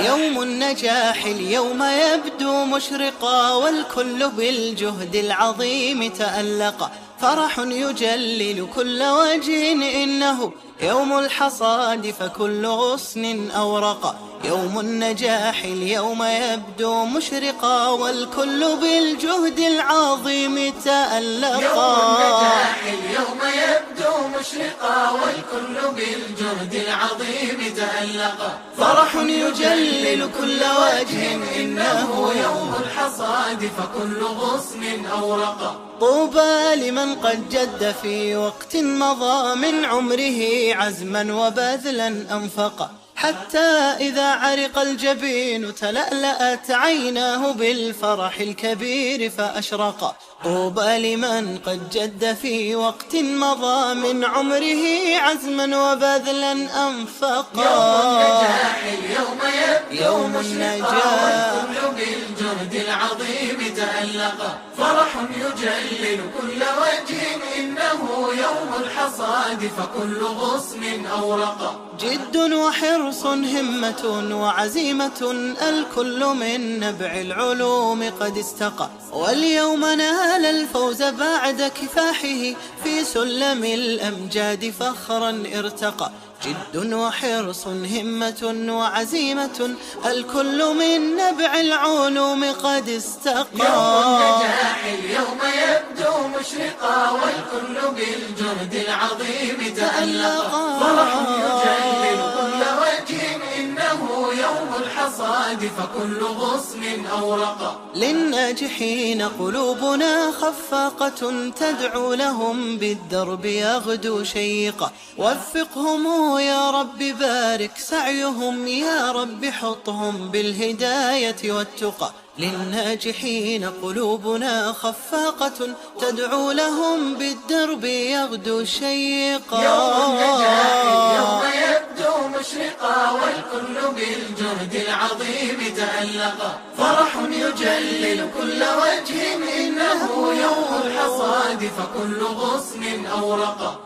يوم النجاح اليوم يبدو مشرقا، والكل بالجهد العظيم تألقا. فرح يجلل كل وجه إنه يوم الحصاد، فكل غصن أورقا. يوم النجاح اليوم يبدو مشرقا، والكل بالجهد العظيم تألقا. يوم النجاح اليوم يبدو مشرقا، والكل بالجهد العظيم تألقا. فرح يجلل كل وجه إنه يوم الحصاد، فكل غصن أورقا. طوبى لمن قد جد في وقت مضى من عمره عزما وبذلا أنفقا، حتى إذا عرق الجبين تلألأت عيناه بالفرح الكبير فأشرقا. طوبى لمن قد جد في وقت مضى من عمره عزما وبذلا أنفقا. يوم النجاح والكل بالجهد العظيم تألقا. فرح يجلل كل وجه إنه يوم الحصاد، فكل غصن أورقا. جد وحرص همة وعزيمة، الكل من نبع العلوم قد استقى. واليوم نال الفوز بعد كفاحه في سلم الأمجاد فخرا ارتقى. جد وحرص همة وعزيمة، الكل من نبع العلوم قد استقى. يوم النجاح اليوم يبدو مشرقا، والكل بالجهد العظيم تألقا. فرح يجلل كل وجه إنه يوم الحصاد، فكل غصن أورقا. للناجحين قلوبنا خفاقة، تدعو لهم بالدرب يغدو شيقا. وفقهم يا رب، بارك سعيهم يا رب، حطهم بالهداية والتقى. للناجحين قلوبنا خفاقة، تدعو لهم بالدرب يغدو شيقا. يوم النجاح اليوم يبدو مشرقا، والكل بالجهد العظيم تألقا. فرح يجلل كل وجه إنه يوم الحصاد، فكل غصن أورقا.